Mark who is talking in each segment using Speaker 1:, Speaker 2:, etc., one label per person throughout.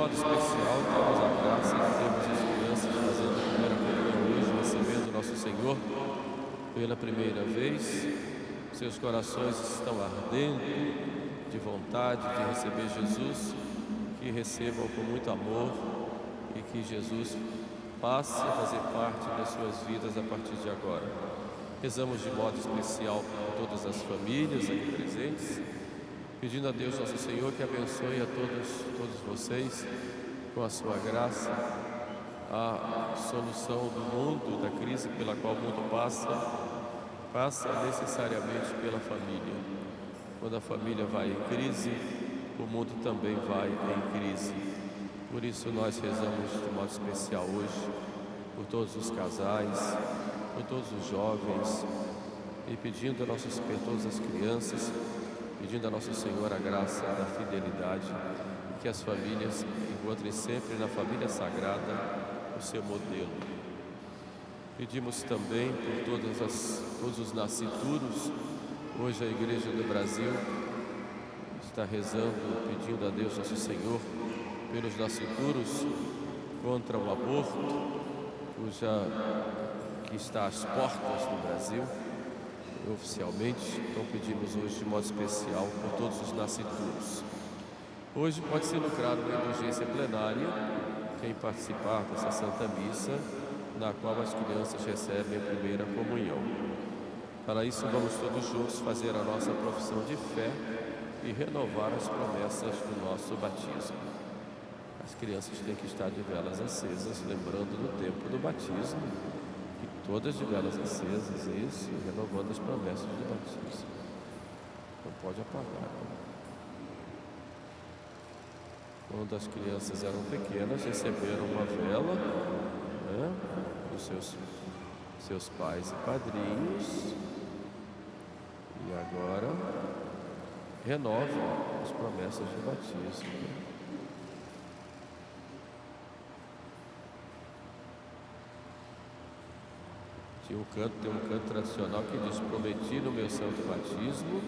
Speaker 1: modo especial, temos a graça de termos as crianças fazendo a primeira comunhão hoje, recebendo nosso Senhor pela primeira vez. Seus corações estão ardendo de vontade de receber Jesus, que recebam com muito amor e que Jesus passe a fazer parte das suas vidas a partir de agora. Rezamos de modo especial por todas as famílias aqui presentes, pedindo a Deus Nosso Senhor que abençoe a todos vocês com a sua graça, a solução do mundo, da crise pela qual o mundo passa necessariamente pela família. Quando a família vai em crise, o mundo também vai em crise. Por isso nós rezamos de modo especial hoje por todos os casais, por todos os jovens, e pedindo a todas as crianças, pedindo a Nosso Senhor a graça da fidelidade, e que as famílias encontrem sempre na família sagrada o seu modelo. Pedimos também por todos os nascituros. Hoje a Igreja do Brasil está rezando, pedindo a Deus Nosso Senhor pelos nascituros contra o aborto, que está às portas do Brasil, oficialmente. Então pedimos hoje de modo especial por todos os nascituros. Hoje pode ser lucrado uma indulgência plenária quem participar dessa Santa Missa, na qual as crianças recebem a primeira comunhão. Para isso vamos todos juntos fazer a nossa profissão de fé e renovar as promessas do nosso batismo. As crianças têm que estar de velas acesas, lembrando do tempo do batismo, que todas de velas acesas, isso, renovando as promessas do batismo. Não pode apagar. Quando as crianças eram pequenas, receberam uma vela, né, dos seus pais e padrinhos, e agora renovam as promessas do batismo. Tem um canto tradicional que diz: prometi no meu santo batismo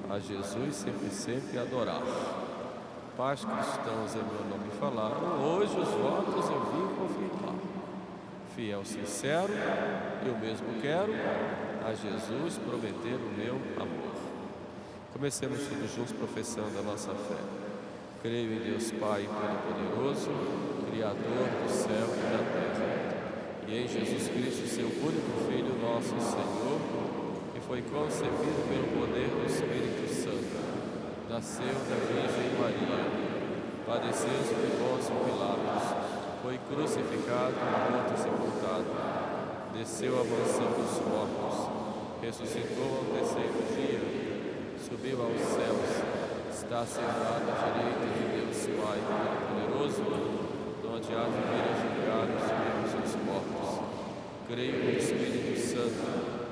Speaker 1: a Jesus sempre adorar. Pais cristãos em meu nome falaram, hoje os votos eu vim confirmar. Fiel, sincero, eu mesmo quero a Jesus prometer o meu amor. Comecemos todos juntos professando a nossa fé. Creio em Deus Pai Todo-Poderoso, Criador do céu e da terra, e em Jesus Cristo, seu único Filho, nosso Senhor, que foi concebido pelo poder do Espírito Santo, nasceu da Virgem Maria, padeceu sob Pôncio Pilatos, foi crucificado, morto e sepultado, desceu à mansão dos mortos, ressuscitou ao terceiro dia, subiu aos céus, está sentado à direita de Deus Pai Todo-Poderoso, onde há de vir a julgar os vivos e os mortos. Creio no Espírito Santo,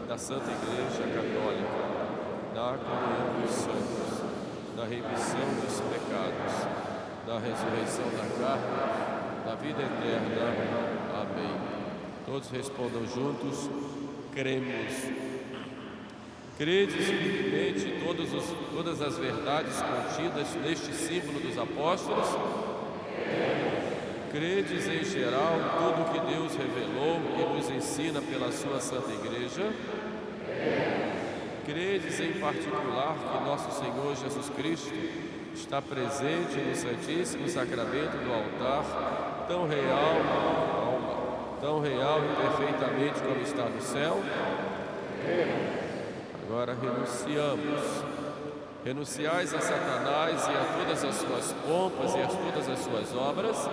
Speaker 1: na Santa Igreja Católica, na comunhão dos santos, na remissão dos pecados, na ressurreição da carne, na vida eterna. Amém. Todos respondam juntos: cremos. Credes firmemente todas as verdades contidas neste símbolo dos apóstolos? Credes em geral tudo o que Deus revelou e nos ensina pela sua Santa Igreja? Credes em particular que nosso Senhor Jesus Cristo está presente no Santíssimo Sacramento do altar, tão real e perfeitamente como está no céu? Agora renunciamos. Renunciais a Satanás e a todas as suas pompas e a todas as suas obras?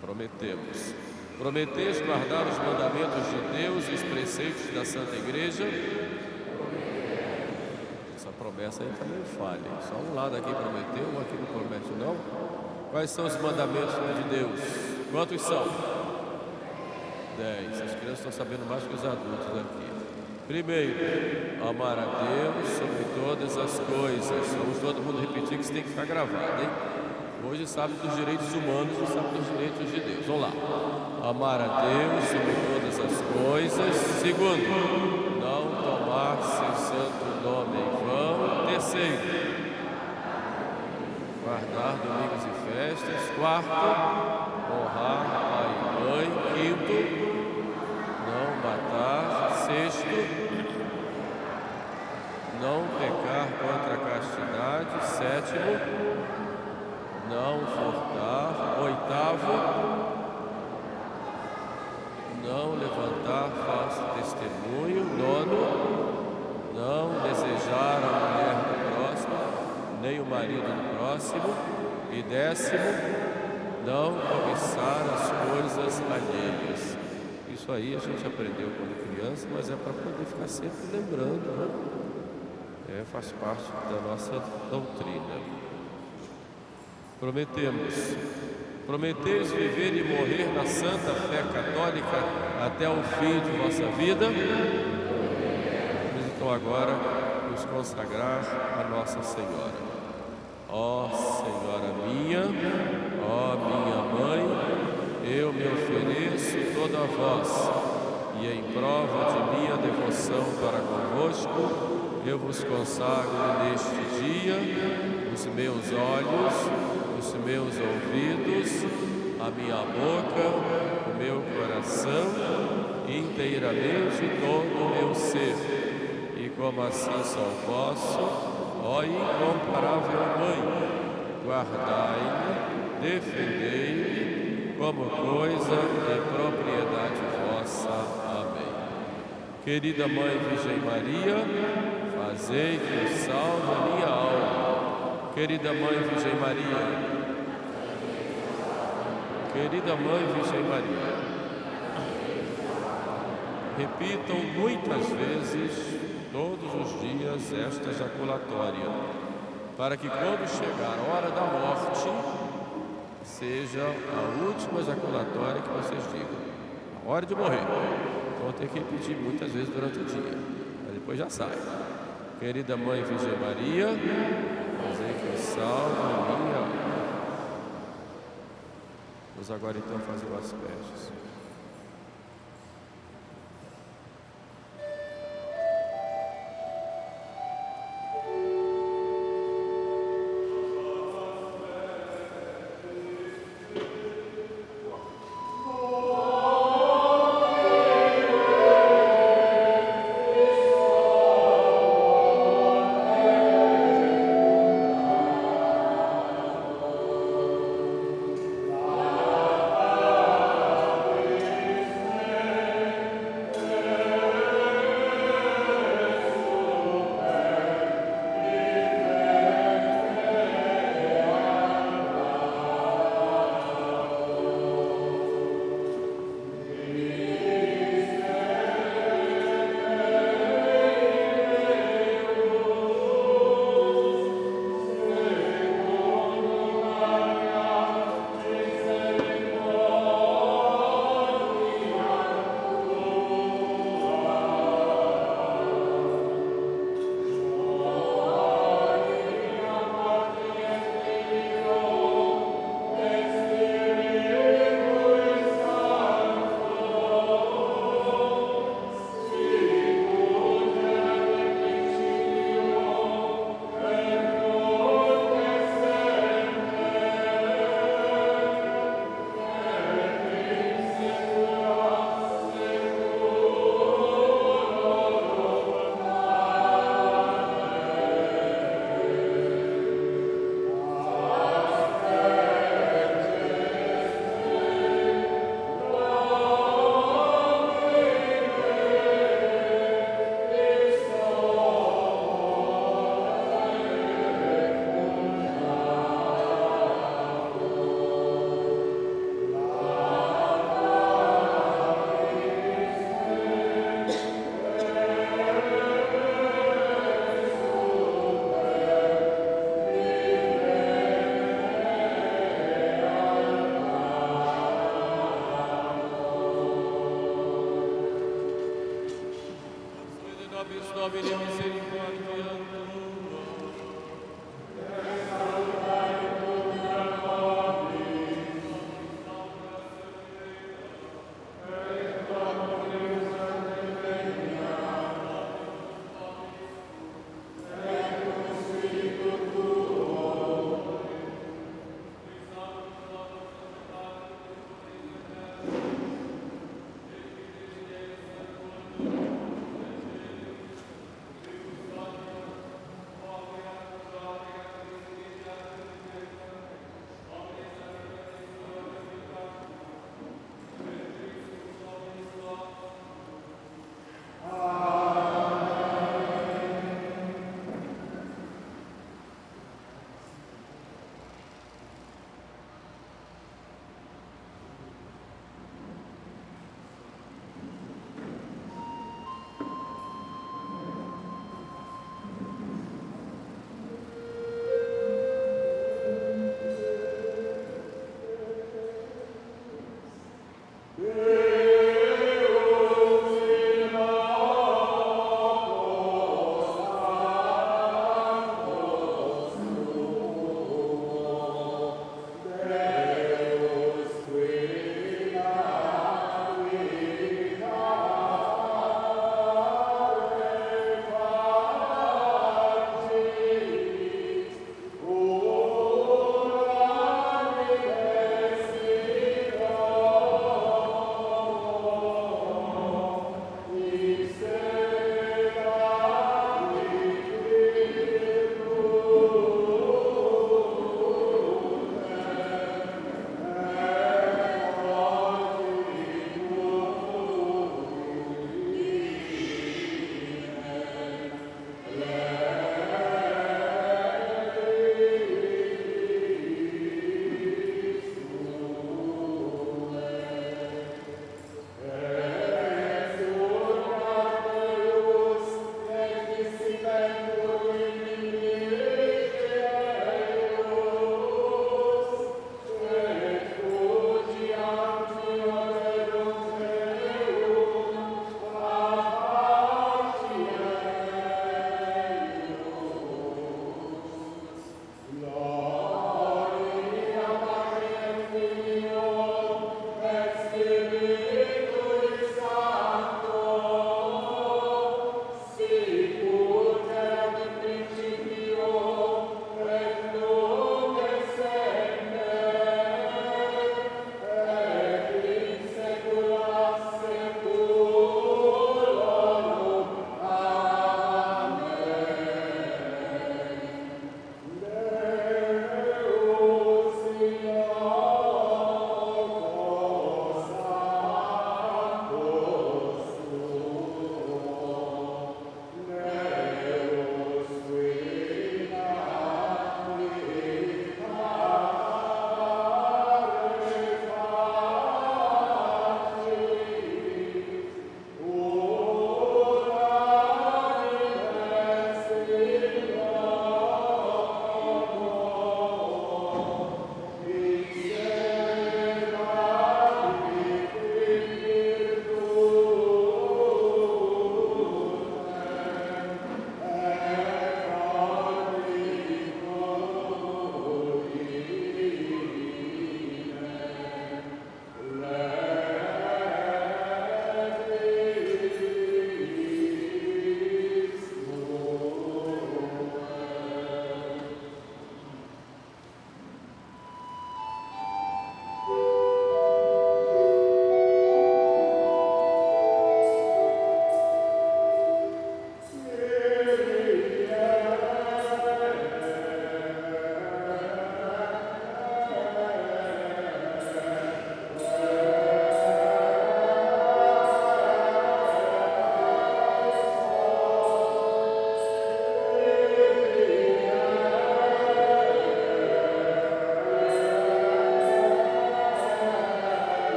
Speaker 1: Prometemos. Prometeis guardar os mandamentos de Deus e os preceitos da Santa Igreja? Essa promessa aí também falha. Só um lado aqui prometeu, um aqui não promete não. Quais são os mandamentos de Deus? Quantos são? 10. As crianças estão sabendo mais que os adultos aqui. Primeiro, amar a Deus sobre todas as coisas. Vamos todo mundo repetir, que isso tem que ficar gravado, hein? Hoje sabe dos direitos humanos e sabe dos direitos de Deus. Vamos lá. Amar a Deus sobre todas as coisas. Segundo, não tomar seu santo nome em vão. Terceiro, festas. Quarto, honrar pai e mãe. Quinto, não matar. Sexto, não pecar contra a castidade. Sétimo, não furtar. Oitavo, não levantar falso testemunho. Nono, não desejar a mulher do próximo, nem o marido do próximo. E décimo, não cobiçar as coisas alheias. Isso aí a gente aprendeu quando criança, mas é para poder ficar sempre lembrando, né? Faz parte da nossa doutrina. Prometeis viver e morrer na santa fé católica até o fim de vossa vida. Vamos então agora nos consagrar a Nossa Senhora. Ó Senhora minha, ó minha mãe, eu me ofereço toda a vós, e em prova de minha devoção para convosco, eu vos consagro neste dia os meus olhos, os meus ouvidos, a minha boca, o meu coração, inteiramente todo o meu ser. E como assim só posso, ó incomparável Mãe, guardai-me, defendei-me como coisa de propriedade vossa. Amém. Querida Mãe Virgem Maria, fazei que eu salve a minha alma. Querida Mãe Virgem Maria, querida Mãe Virgem Maria, repitam muitas vezes, todos os dias, esta ejaculatória, para que quando chegar a hora da morte, seja a última ejaculatória que vocês digam. A hora de morrer. Vão ter que repetir muitas vezes durante o dia, mas depois já sai. Querida Mãe Virgem Maria, fazei que eu salve a minha alma. Vamos agora então fazer o asperges. Domini misericordia tua.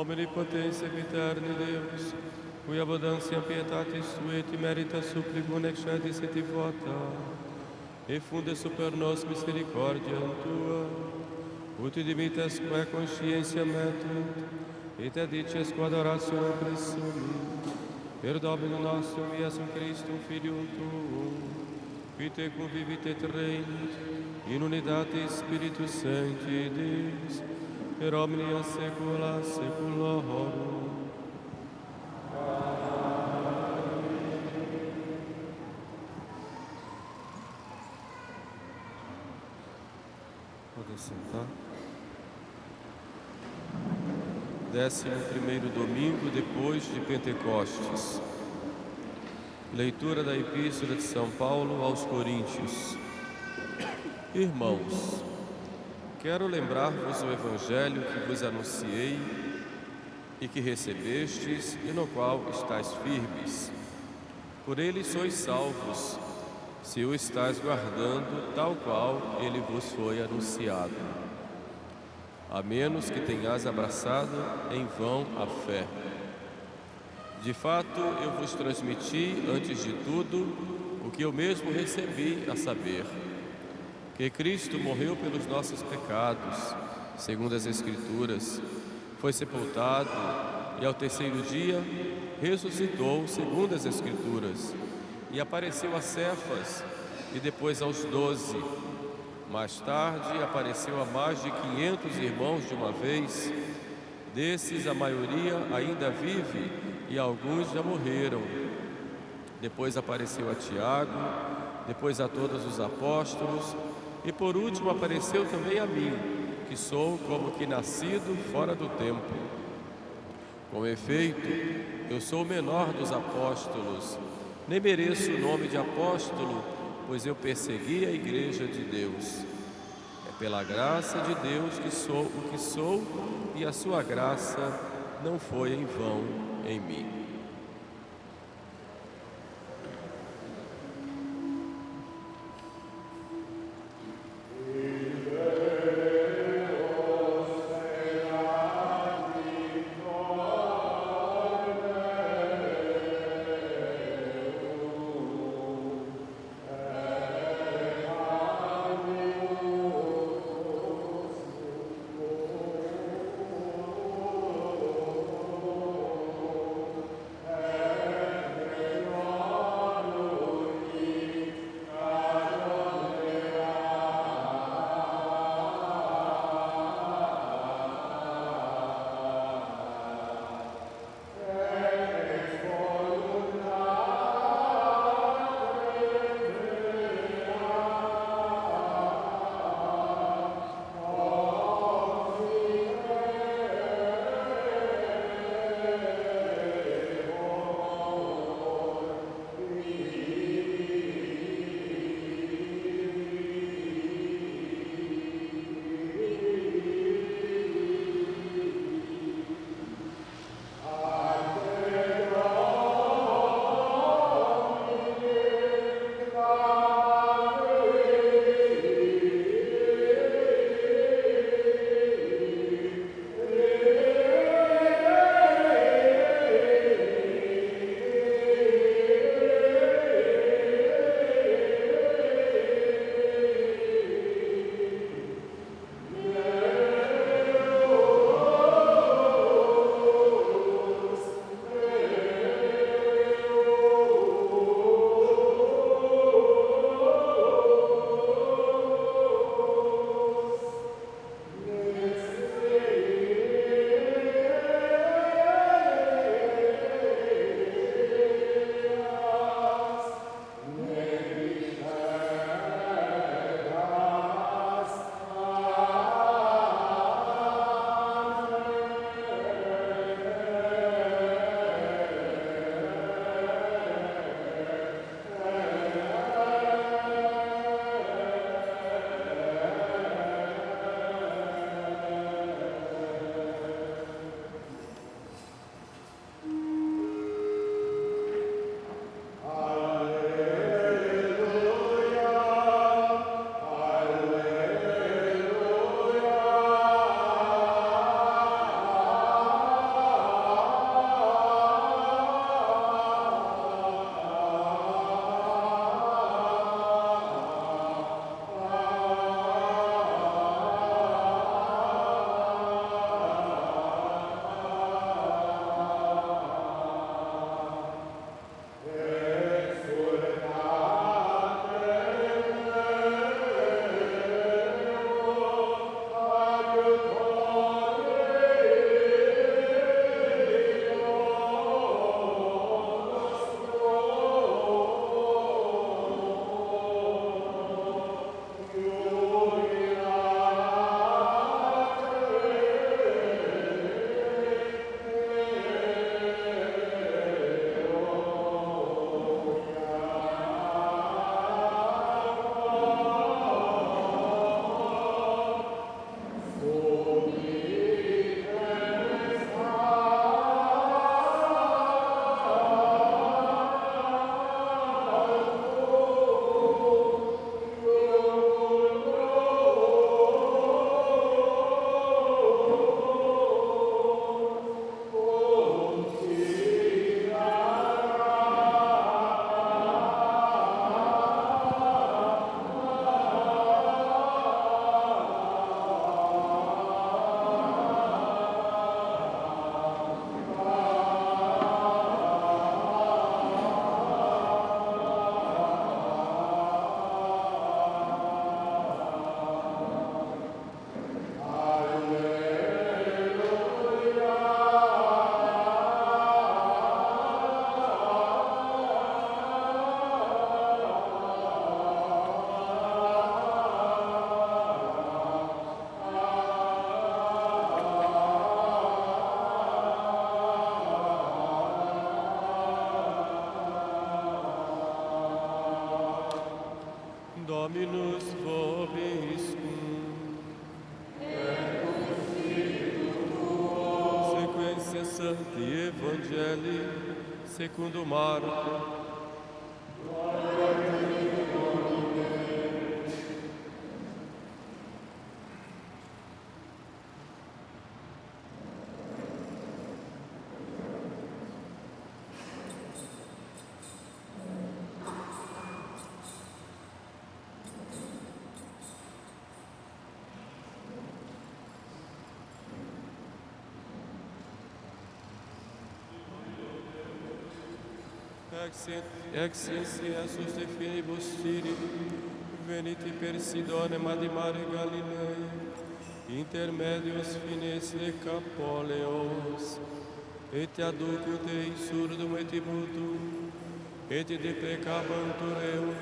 Speaker 1: omnipotência eterna Deus, cui abundância pietatis sui et merita supplicum excetis et vota, e funde super nos misericordiam tua, ut dimites quae conscientia metunt, et adices quod oratio presumi, per Dominum nostrum Iesum Christum Filium tuum, qui te convivit et regnit, in unitate Spiritus Sancti Deus, per omnia saecula saeculorum. Podem sentar. 11º domingo depois de Pentecostes. Leitura da Epístola de São Paulo aos Coríntios. Irmãos, quero lembrar-vos o Evangelho que vos anunciei e que recebestes e no qual estáis firmes. Por ele sois salvos, se o estáis guardando tal qual ele vos foi anunciado. A menos que tenhais abraçado em vão a fé. De fato, eu vos transmiti, antes de tudo, o que eu mesmo recebi, a saber, que Cristo morreu pelos nossos pecados, segundo as Escrituras, foi sepultado e ao terceiro dia ressuscitou, segundo as Escrituras, e apareceu a Cefas e depois aos 12. Mais tarde apareceu a mais de 500 irmãos de uma vez. Desses a maioria ainda vive e alguns já morreram. Depois apareceu a Tiago, depois a todos os apóstolos e por último apareceu também a mim, que sou como que nascido fora do tempo. Com efeito, eu sou o menor dos apóstolos, nem mereço o nome de apóstolo, pois eu persegui a igreja de Deus. É pela graça de Deus que sou o que sou, e a sua graça não foi em vão em mim. Sancti Evangelii secundum Marco. Ex Jesus de finibus Tiri, veniti per Sidone ad mare Galilei, intermedios fines e capoleos, et aducut ei surdum et mutum, et de peccabantur eo,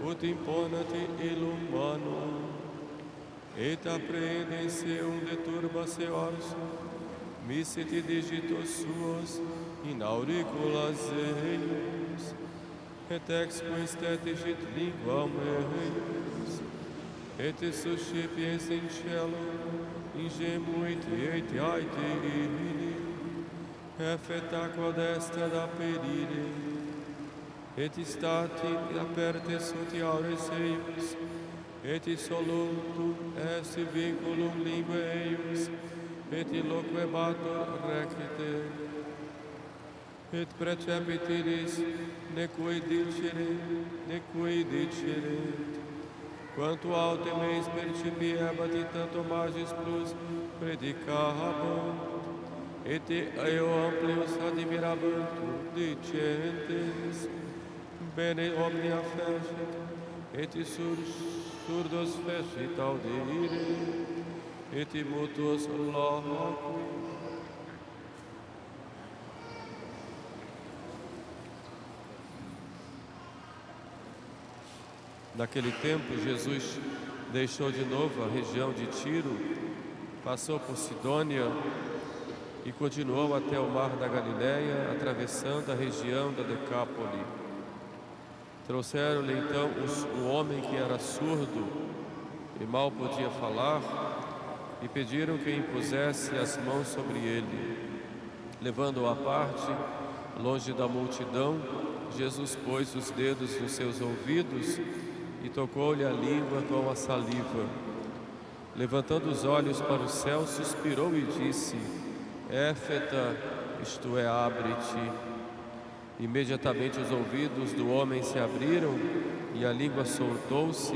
Speaker 1: ut imponat illum mano, et apprehendem seum de turba se orso, missit digitos suos in auriculas eius, et expoestet linguam eius, et suscipiens in cielo, ingemuit et aeteri, effeta quod est ad perire, et stati aperte sunt aures eius, et solutum est vinculum linguae eius, et loquebatur recte, et precepitiris neque dicere, quanto autem eis percipiebat tanto magis plus predicabant, et eo amplius admirabant dicentes, bene omnia fecit, et surdos fecit audire, et mutuos loqui. Naquele tempo, Jesus deixou de novo a região de Tiro, passou por Sidônia e continuou até o mar da Galileia, atravessando a região da Decápole. Trouxeram-lhe então um homem que era surdo e mal podia falar, e pediram que impusesse as mãos sobre ele. Levando-o à parte, longe da multidão, Jesus pôs os dedos nos seus ouvidos e tocou-lhe a língua com a saliva. Levantando os olhos para o céu, suspirou e disse: Éfeta, isto é, abre-te. Imediatamente os ouvidos do homem se abriram e a língua soltou-se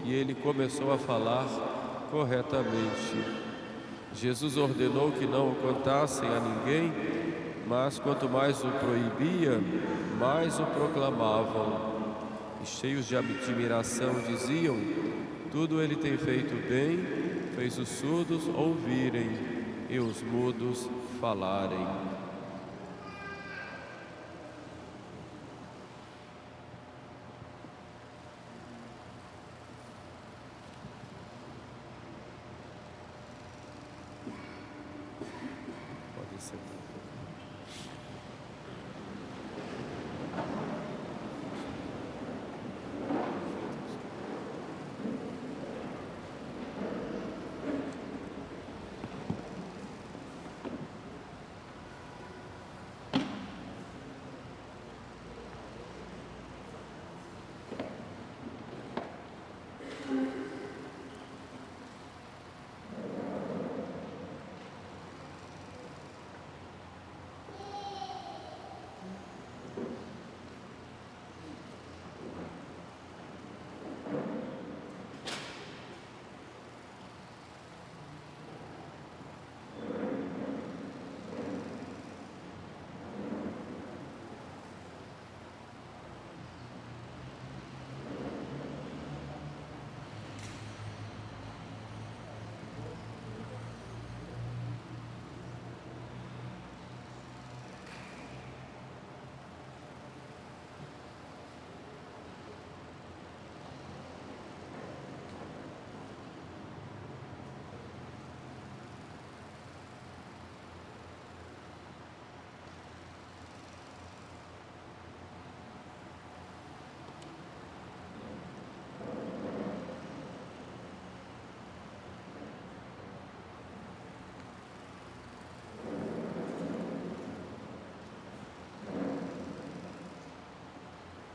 Speaker 1: e ele começou a falar corretamente. Jesus ordenou que não o contassem a ninguém, mas quanto mais o proibia, mais o proclamavam. E cheios de admiração diziam: tudo ele tem feito bem, fez os surdos ouvirem e os mudos falarem. Pode ser.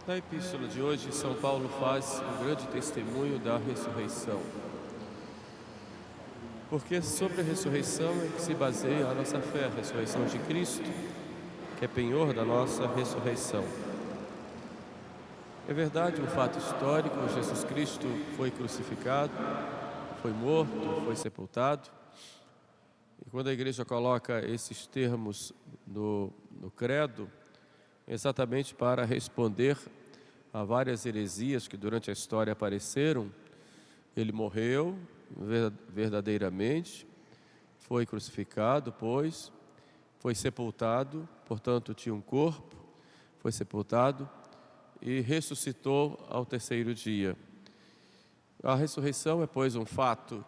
Speaker 1: Na epístola de hoje, São Paulo faz um grande testemunho da ressurreição. Porque sobre a ressurreição é que se baseia a nossa fé, a ressurreição de Cristo, que é penhor da nossa ressurreição. É verdade, um fato histórico, Jesus Cristo foi crucificado, foi morto, foi sepultado. E quando a igreja coloca esses termos no credo, é exatamente para responder a várias heresias que durante a história apareceram. Ele morreu verdadeiramente, foi crucificado, pois, foi sepultado, portanto tinha um corpo, foi sepultado e ressuscitou ao terceiro dia. A ressurreição é, pois, um fato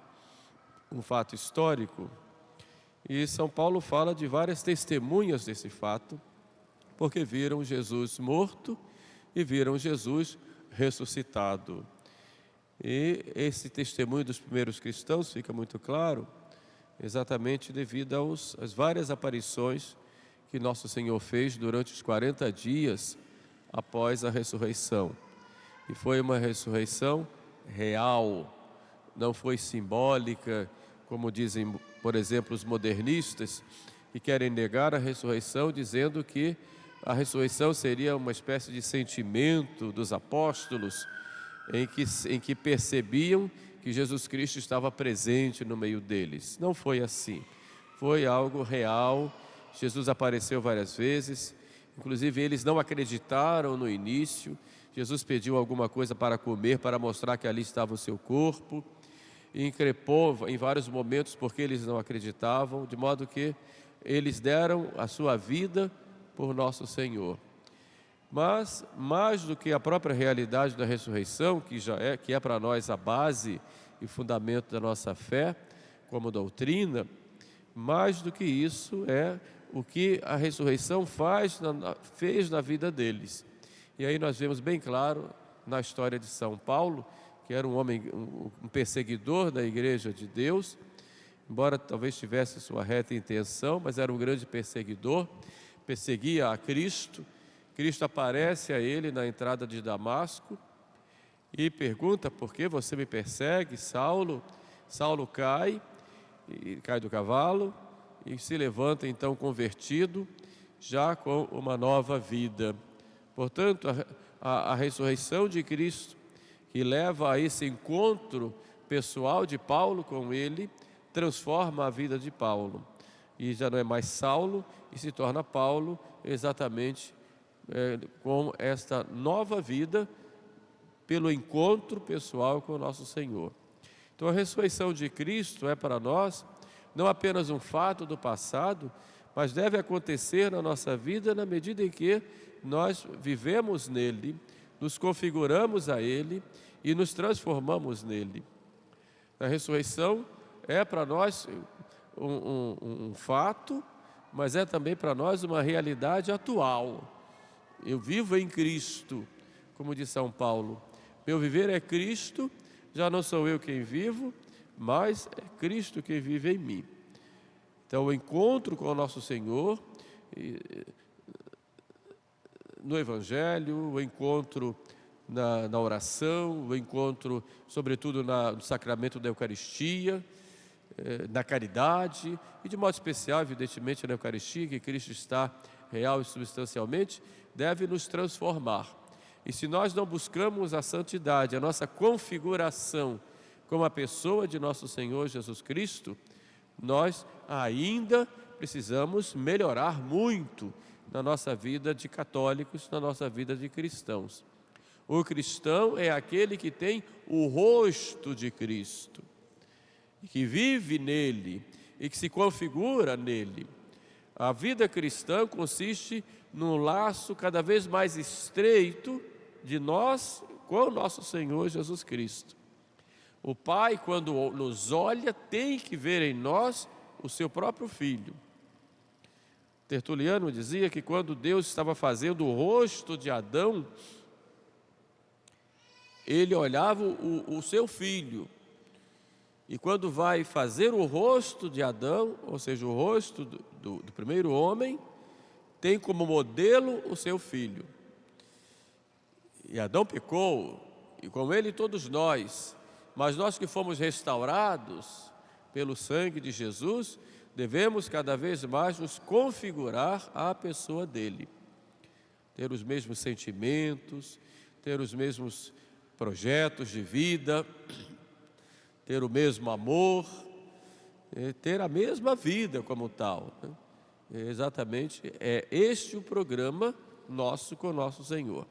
Speaker 1: histórico, e São Paulo fala de várias testemunhas desse fato, porque viram Jesus morto e viram Jesus ressuscitado. E esse testemunho dos primeiros cristãos fica muito claro, exatamente devido às várias aparições que Nosso Senhor fez durante os 40 dias após a ressurreição. E foi uma ressurreição real, não foi simbólica, como dizem, por exemplo, os modernistas, que querem negar a ressurreição, dizendo que a ressurreição seria uma espécie de sentimento dos apóstolos, em que percebiam que Jesus Cristo estava presente no meio deles. Não foi assim, foi algo real. Jesus apareceu várias vezes, inclusive eles não acreditaram no início. Jesus pediu alguma coisa para comer, para mostrar que ali estava o seu corpo, e increpou em vários momentos porque eles não acreditavam, de modo que eles deram a sua vida por nosso Senhor. Mas, mais do que a própria realidade da ressurreição, que é para nós a base e fundamento da nossa fé, como doutrina, mais do que isso é o que a ressurreição fez na vida deles. E aí nós vemos bem claro na história de São Paulo, que era um homem, um perseguidor da igreja de Deus, embora talvez tivesse sua reta intenção, mas era um grande perseguidor, perseguia a Cristo. Cristo aparece a ele na entrada de Damasco e pergunta: por que você me persegue, Saulo? Saulo cai do cavalo e se levanta então convertido, já com uma nova vida. Portanto, a ressurreição de Cristo, que leva a esse encontro pessoal de Paulo com ele, transforma a vida de Paulo. E já não é mais Saulo e se torna Paulo, exatamente com esta nova vida, pelo encontro pessoal com o nosso Senhor. Então a ressurreição de Cristo é para nós não apenas um fato do passado, mas deve acontecer na nossa vida na medida em que nós vivemos nele, nos configuramos a ele e nos transformamos nele. A ressurreição é para nós um fato, mas é também para nós uma realidade atual. Eu vivo em Cristo, como diz São Paulo. Meu viver é Cristo, já não sou eu quem vivo, mas é Cristo quem vive em mim. Então o encontro com o nosso Senhor no Evangelho, o encontro na oração, o encontro sobretudo no sacramento da Eucaristia, na caridade e de modo especial, evidentemente, na Eucaristia, que Cristo está real e substancialmente, deve nos transformar. E se nós não buscamos a santidade, a nossa configuração como a pessoa de nosso Senhor Jesus Cristo, nós ainda precisamos melhorar muito na nossa vida de católicos, na nossa vida de cristãos. O cristão é aquele que tem o rosto de Cristo, que vive nele e que se configura nele. A vida cristã consiste num laço cada vez mais estreito de nós com o nosso Senhor Jesus Cristo. O Pai, quando nos olha, tem que ver em nós o seu próprio Filho. Tertuliano dizia que quando Deus estava fazendo o rosto de Adão, ele olhava o seu filho. E quando vai fazer o rosto de Adão, ou seja, o rosto do primeiro homem, tem como modelo o seu filho. E Adão pecou, e com ele todos nós, mas nós que fomos restaurados pelo sangue de Jesus, devemos cada vez mais nos configurar à pessoa dele. Ter os mesmos sentimentos, ter os mesmos projetos de vida, ter o mesmo amor, ter a mesma vida como tal. Exatamente, é este o programa nosso com o nosso Senhor.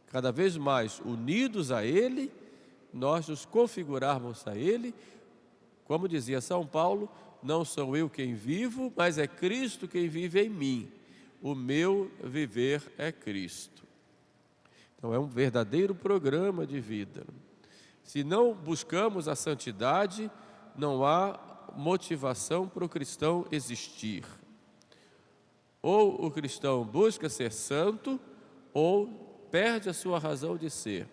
Speaker 1: Cada vez mais unidos a Ele, nós nos configurarmos a Ele, como dizia São Paulo, não sou eu quem vivo, mas é Cristo quem vive em mim. O meu viver é Cristo. Então é um verdadeiro programa de vida. Se não buscamos a santidade, não há motivação para o cristão existir. Ou o cristão busca ser santo, ou perde a sua razão de ser.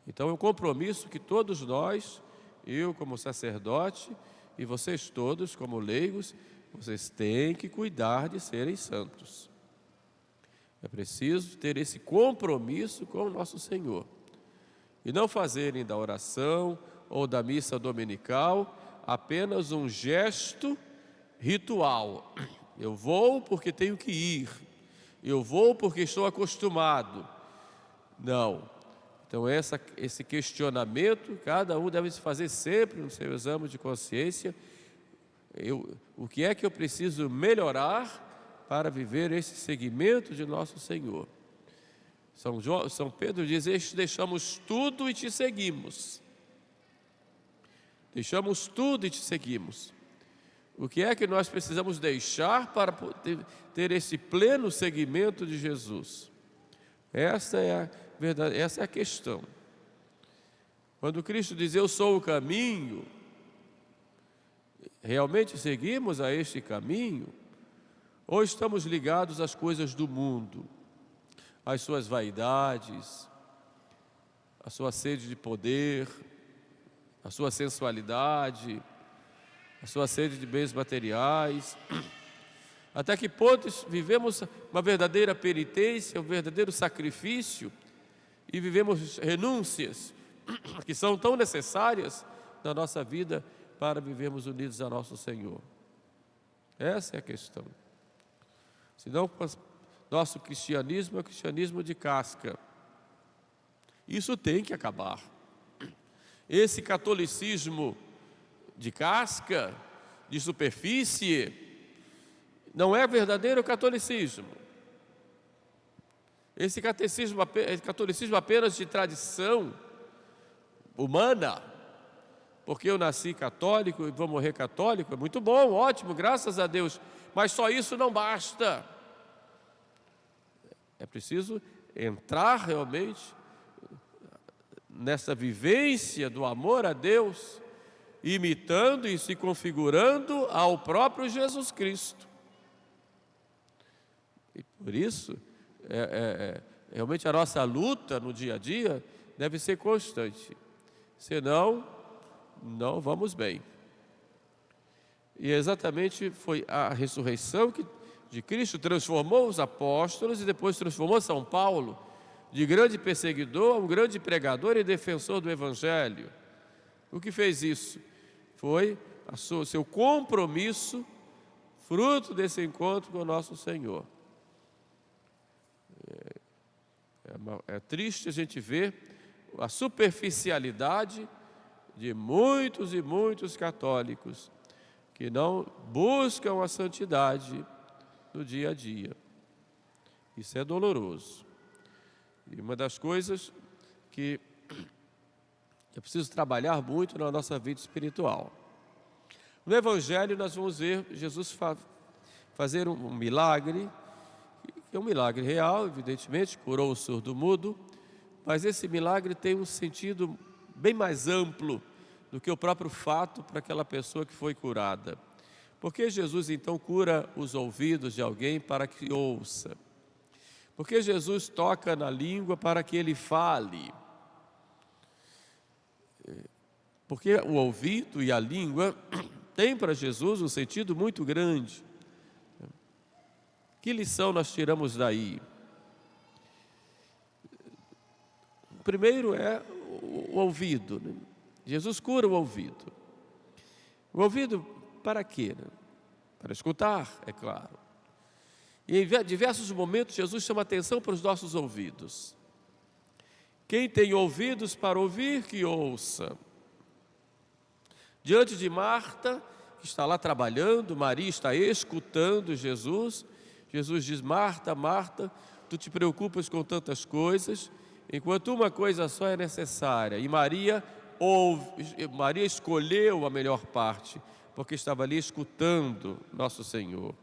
Speaker 1: Então é um compromisso que todos nós, eu como sacerdote e vocês todos como leigos, vocês têm que cuidar de serem santos. É preciso ter esse compromisso com o nosso Senhor. E não fazerem da oração ou da missa dominical apenas um gesto ritual. Eu vou porque tenho que ir. Eu vou porque estou acostumado. Não. Então esse questionamento, cada um deve se fazer sempre no seu exame de consciência. O que é que eu preciso melhorar para viver esse seguimento de nosso Senhor? São Pedro diz: deixamos tudo e te seguimos. Deixamos tudo e te seguimos. O que é que nós precisamos deixar para ter esse pleno seguimento de Jesus? Essa é a questão. Quando Cristo diz: eu sou o caminho, realmente seguimos a este caminho? Ou estamos ligados às coisas do mundo, às suas vaidades, à sua sede de poder, à sua sensualidade, à sua sede de bens materiais? Até que ponto vivemos uma verdadeira penitência, um verdadeiro sacrifício, e vivemos renúncias que são tão necessárias na nossa vida para vivermos unidos a nosso Senhor? Essa é a questão. Senão, nosso cristianismo é o cristianismo de casca. Isso tem que acabar. Esse catolicismo de casca, de superfície, não é verdadeiro catolicismo. Esse catolicismo apenas de tradição humana, porque eu nasci católico e vou morrer católico, é muito bom, ótimo, graças a Deus, mas só isso não basta. É preciso entrar realmente nessa vivência do amor a Deus, imitando e se configurando ao próprio Jesus Cristo. E por isso, realmente a nossa luta no dia a dia deve ser constante, senão não vamos bem. E exatamente foi a ressurreição de Cristo transformou os apóstolos e depois transformou São Paulo de grande perseguidor a um grande pregador e defensor do Evangelho. O que fez isso? Foi seu compromisso, fruto desse encontro com o nosso Senhor. É triste a gente ver a superficialidade de muitos e muitos católicos que não buscam a santidade no dia a dia. Isso é doloroso. E uma das coisas que é preciso trabalhar muito na nossa vida espiritual. No Evangelho nós vamos ver Jesus fazer um milagre, que é um milagre real, evidentemente, curou o surdo-mudo, mas esse milagre tem um sentido bem mais amplo do que o próprio fato para aquela pessoa que foi curada. Por que Jesus então cura os ouvidos de alguém para que ouça? Por que Jesus toca na língua para que ele fale? Porque o ouvido e a língua têm para Jesus um sentido muito grande. Que lição nós tiramos daí? O primeiro é o ouvido, né? Jesus cura o ouvido. O ouvido para quê, né? Para escutar, é claro. E em diversos momentos Jesus chama atenção para os nossos ouvidos. Quem tem ouvidos para ouvir, que ouça. Diante de Marta, que está lá trabalhando, Maria está escutando Jesus. Jesus diz: Marta, Marta, tu te preocupas com tantas coisas, enquanto uma coisa só é necessária. E Maria escolheu a melhor parte, porque estava ali escutando nosso Senhor.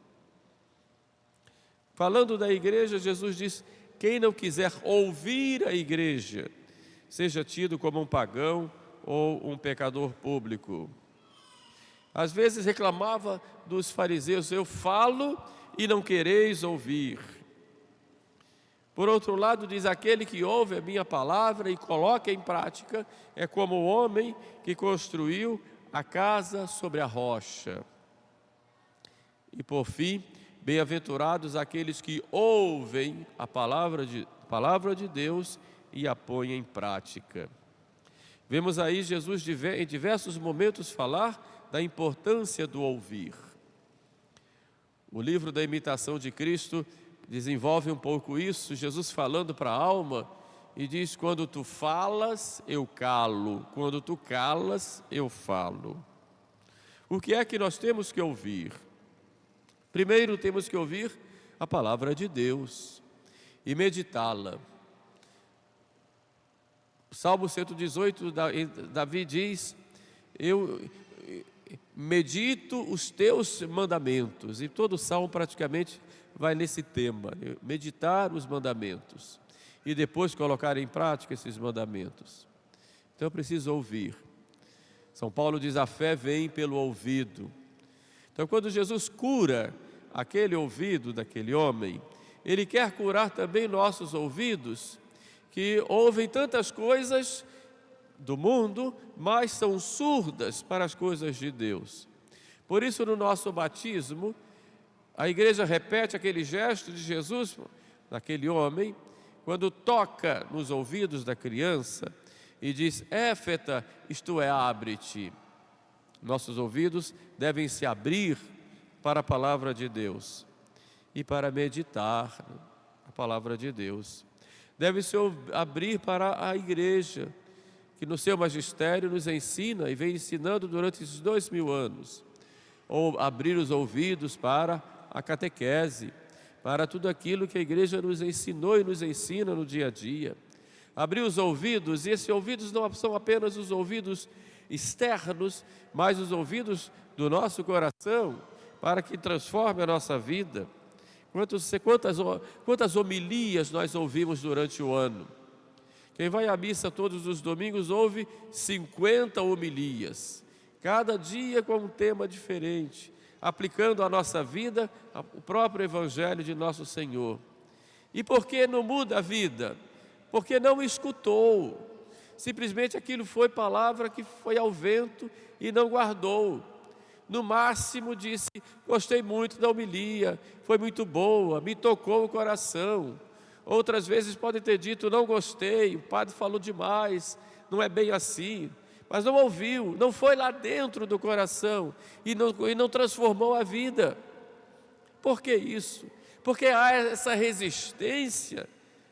Speaker 1: Falando da igreja, Jesus diz: quem não quiser ouvir a igreja, seja tido como um pagão ou um pecador público. Às vezes reclamava dos fariseus: eu falo e não quereis ouvir. Por outro lado, diz: aquele que ouve a minha palavra e coloca em prática é como o homem que construiu a casa sobre a rocha. E por fim, bem-aventurados aqueles que ouvem a palavra de Deus e a põem em prática. Vemos aí Jesus em diversos momentos falar da importância do ouvir. O livro da imitação de Cristo desenvolve um pouco isso, Jesus falando para a alma e diz: quando tu falas, eu calo, quando tu calas, eu falo. O que é que nós temos que ouvir? Primeiro temos que ouvir a palavra de Deus e meditá-la. Salmo 118, Davi diz: eu medito os teus mandamentos. E todo salmo praticamente vai nesse tema: meditar os mandamentos e depois colocar em prática esses mandamentos. Então eu preciso ouvir. São Paulo diz: a fé vem pelo ouvido. Então, quando Jesus cura aquele ouvido daquele homem, Ele quer curar também nossos ouvidos, que ouvem tantas coisas do mundo, mas são surdas para as coisas de Deus. Por isso, no nosso batismo, a igreja repete aquele gesto de Jesus, daquele homem, quando toca nos ouvidos da criança e diz: éfeta, isto é, abre-te. Nossos ouvidos devem se abrir para a palavra de Deus e para meditar a palavra de Deus. Deve se abrir para a igreja, que no seu magistério nos ensina e vem ensinando durante esses 2000 anos. Ou abrir os ouvidos para a catequese, para tudo aquilo que a igreja nos ensinou e nos ensina no dia a dia. Abrir os ouvidos, e esses ouvidos não são apenas os ouvidos externos, mas os ouvidos do nosso coração, para que transforme a nossa vida. Quantas homilias nós ouvimos durante o ano? Quem vai à missa todos os domingos ouve 50 homilias, cada dia com um tema diferente, aplicando à nossa vida o próprio Evangelho de nosso Senhor. E por que não muda a vida? Porque não escutou. Simplesmente aquilo foi palavra que foi ao vento e não guardou. No máximo disse: gostei muito da homilia, foi muito boa, me tocou o coração. Outras vezes pode ter dito: não gostei, o padre falou demais, não é bem assim. Mas não ouviu, não foi lá dentro do coração e não transformou a vida. Por que isso? Porque há essa resistência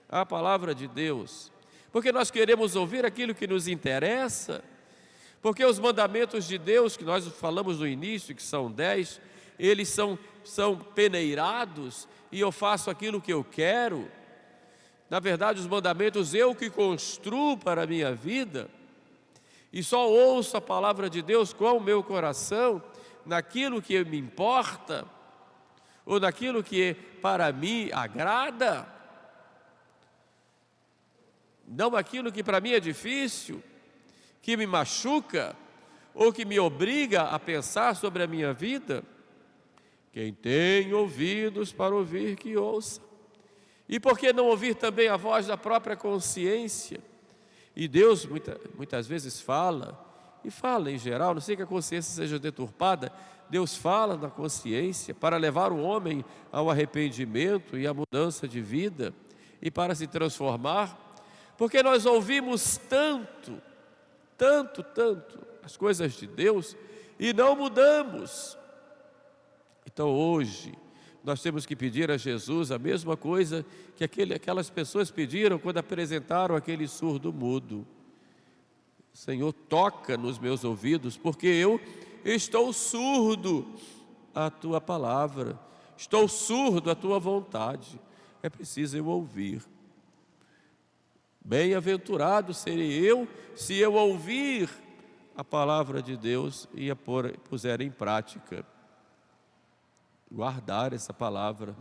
Speaker 1: à palavra de Deus. Porque nós queremos ouvir aquilo que nos interessa. Porque os mandamentos de Deus, que nós falamos no início, que são 10, eles são peneirados e eu faço aquilo que eu quero. Na verdade, os mandamentos eu que construo para a minha vida, e só ouço a palavra de Deus com o meu coração, naquilo que me importa, ou naquilo que para mim agrada, não aquilo que para mim é difícil, que me machuca, ou que me obriga a pensar sobre a minha vida. Quem tem ouvidos para ouvir, que ouça. E por que não ouvir também a voz da própria consciência? E Deus muitas vezes fala, e fala em geral, não sei que a consciência seja deturpada, Deus fala na consciência para levar o homem ao arrependimento e à mudança de vida, e para se transformar. porque nós ouvimos tanto as coisas de Deus e não mudamos. Então hoje nós temos que pedir a Jesus a mesma coisa que aquelas pessoas pediram quando apresentaram aquele surdo mudo. Senhor, toca nos meus ouvidos, porque eu estou surdo à tua palavra, estou surdo à tua vontade, é preciso eu ouvir. Bem-aventurado serei eu, se eu ouvir a palavra de Deus e a puser em prática. Guardar essa palavra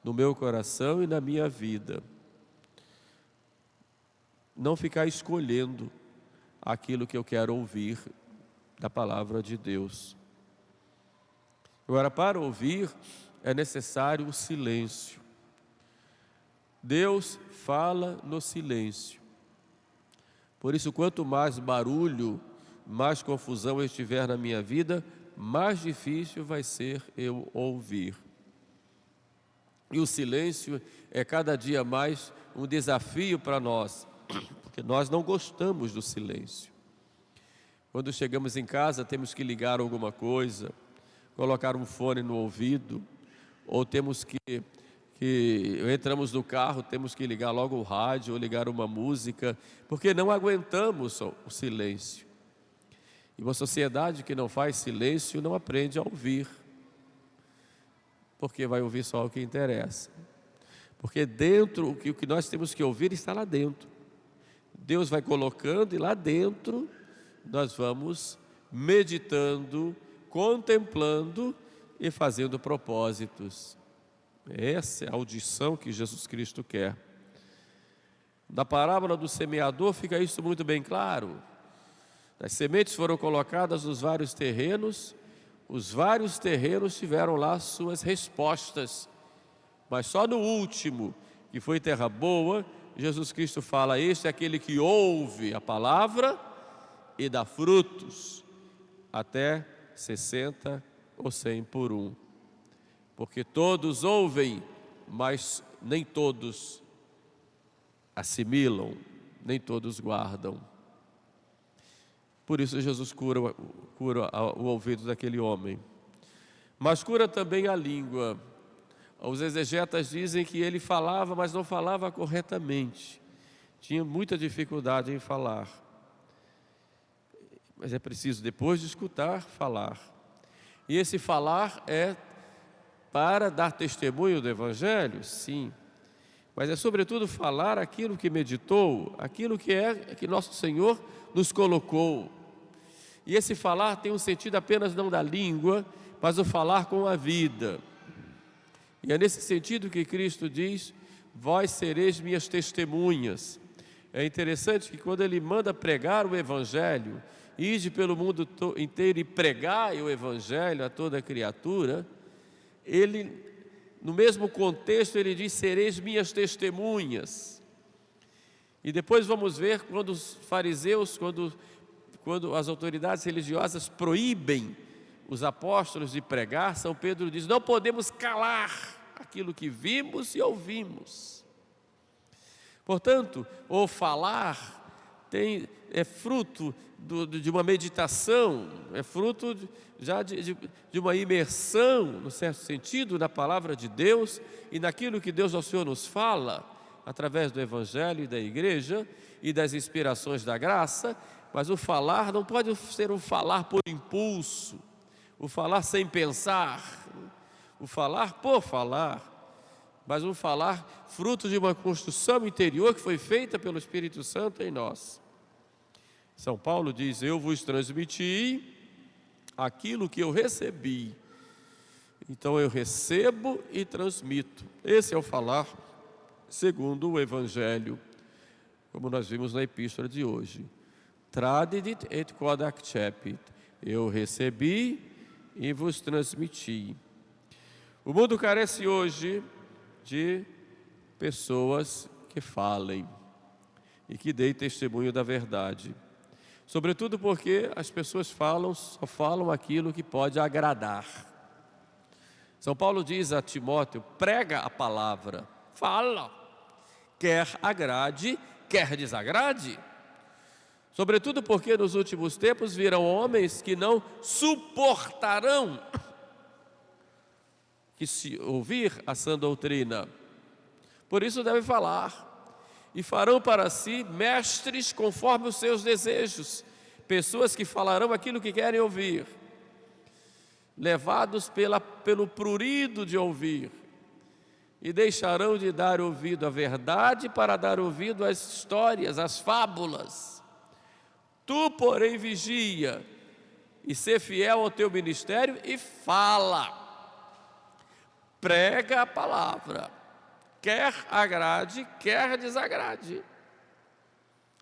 Speaker 1: no meu coração e na minha vida. Não ficar escolhendo aquilo que eu quero ouvir da palavra de Deus. Agora, para ouvir, é necessário o silêncio. Deus fala no silêncio. Por isso, quanto mais barulho, mais confusão estiver na minha vida, mais difícil vai ser eu ouvir. E o silêncio é cada dia mais um desafio para nós, porque nós não gostamos do silêncio. Quando chegamos em casa, temos que ligar alguma coisa, colocar um fone no ouvido, ou temos que entramos no carro, temos que ligar logo o rádio ou ligar uma música, porque não aguentamos o silêncio. E uma sociedade que não faz silêncio não aprende a ouvir, porque vai ouvir só o que interessa. Porque dentro, o que nós temos que ouvir está lá dentro. Deus vai colocando e lá dentro nós vamos meditando, contemplando e fazendo propósitos. Essa é a audição que Jesus Cristo quer. Na parábola do semeador fica isso muito bem claro. As sementes foram colocadas nos vários terrenos, os vários terrenos tiveram lá suas respostas, mas só no último, que foi terra boa, Jesus Cristo fala: este é aquele que ouve a palavra e dá frutos, até 60 ou 100 por um. Porque todos ouvem, mas nem todos assimilam, nem todos guardam. Por isso Jesus cura o ouvido daquele homem. Mas cura também a língua. Os exegetas dizem que ele falava, mas não falava corretamente. Tinha muita dificuldade em falar. Mas é preciso, depois de escutar, falar. E esse falar é para dar testemunho do Evangelho? Sim. Mas é sobretudo falar aquilo que meditou, aquilo que nosso Senhor nos colocou. E esse falar tem um sentido apenas não da língua, mas o falar com a vida. E é nesse sentido que Cristo diz: vós sereis minhas testemunhas. É interessante que quando Ele manda pregar o Evangelho, ide pelo mundo inteiro e pregai o Evangelho a toda criatura, Ele, no mesmo contexto, Ele diz: sereis minhas testemunhas. E depois vamos ver quando os fariseus, quando as autoridades religiosas proíbem os apóstolos de pregar, São Pedro diz: não podemos calar aquilo que vimos e ouvimos. Portanto, o falar é fruto de uma meditação, é fruto de uma imersão, no certo sentido, na palavra de Deus e naquilo que Deus ao Senhor nos fala, através do Evangelho e da Igreja e das inspirações da graça. Mas o falar não pode ser um falar por impulso, o falar sem pensar, o falar por falar, mas um falar fruto de uma construção interior que foi feita pelo Espírito Santo em nós. São Paulo diz: eu vos transmiti aquilo que eu recebi, então eu recebo e transmito. Esse é o falar segundo o Evangelho, como nós vimos na epístola de hoje. Tradidit et quod accepit. Eu recebi e vos transmiti. O mundo carece hoje de pessoas que falem e que deem testemunho da verdade. Sobretudo porque as pessoas só falam aquilo que pode agradar. São Paulo diz a Timóteo: prega a palavra, fala, quer agrade, quer desagrade? Sobretudo porque nos últimos tempos virão homens que não suportarão que se ouvir a sã doutrina. Por isso devem falar, e farão para si mestres conforme os seus desejos, pessoas que falarão aquilo que querem ouvir, levados pelo prurido de ouvir, e deixarão de dar ouvido à verdade para dar ouvido às histórias, às fábulas. Tu, porém, vigia e ser fiel ao teu ministério e fala. Prega a palavra, quer agrade, quer desagrade.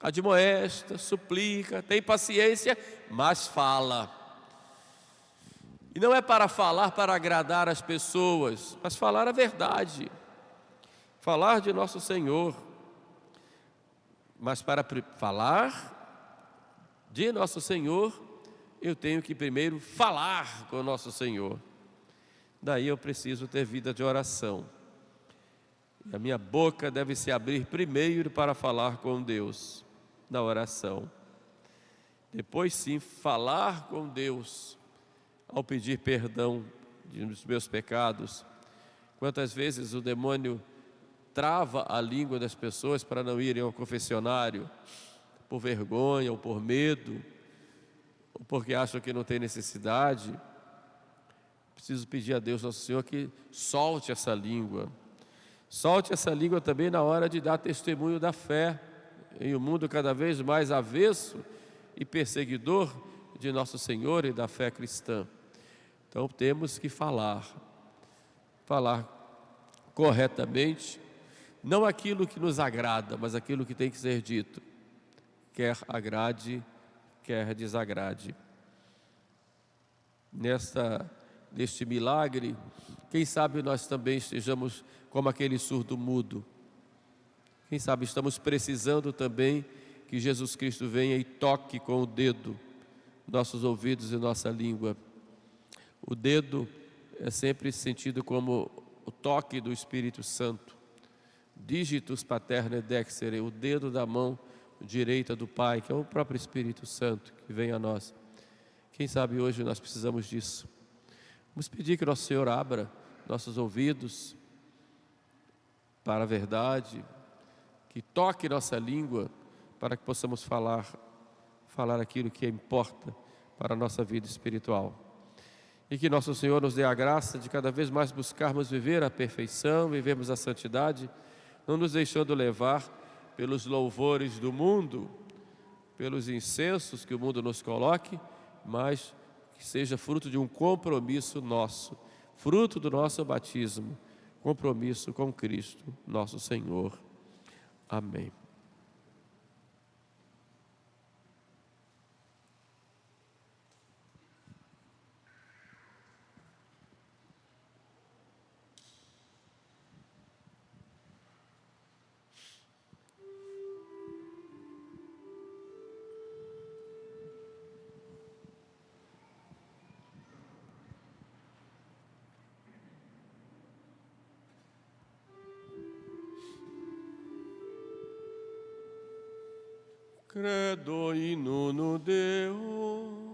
Speaker 1: Admoesta, suplica, tem paciência, mas fala. E não é para falar para agradar as pessoas, mas falar a verdade, falar de nosso Senhor. Mas para falar de nosso Senhor, eu tenho que primeiro falar com o nosso Senhor. Daí eu preciso ter vida de oração. E a minha boca deve se abrir primeiro para falar com Deus, na oração. Depois sim, falar com Deus, ao pedir perdão dos meus pecados. Quantas vezes o demônio trava a língua das pessoas para não irem ao confessionário, por vergonha ou por medo, ou porque acham que não tem necessidade. Preciso pedir a Deus, nosso Senhor, que solte essa língua. Solte essa língua também na hora de dar testemunho da fé, em um mundo cada vez mais avesso e perseguidor de nosso Senhor e da fé cristã. Então temos que falar corretamente, não aquilo que nos agrada, mas aquilo que tem que ser dito, quer agrade, quer desagrade. Neste milagre, quem sabe nós também estejamos como aquele surdo mudo. Quem sabe estamos precisando também que Jesus Cristo venha e toque com o dedo nossos ouvidos e nossa língua. O dedo é sempre sentido como o toque do Espírito Santo. Digitus paternae dextere, o dedo da mão direita do Pai, que é o próprio Espírito Santo que vem a nós. Quem sabe hoje nós precisamos disso. Vamos pedir que nosso Senhor abra nossos ouvidos para a verdade, que toque nossa língua para que possamos falar aquilo que importa para a nossa vida espiritual. E que nosso Senhor nos dê a graça de cada vez mais buscarmos viver a perfeição, vivermos a santidade, não nos deixando levar pelos louvores do mundo, pelos incensos que o mundo nos coloque, mas que seja fruto de um compromisso nosso, fruto do nosso batismo, compromisso com Cristo, nosso Senhor. Amém. Credo in uno Deo.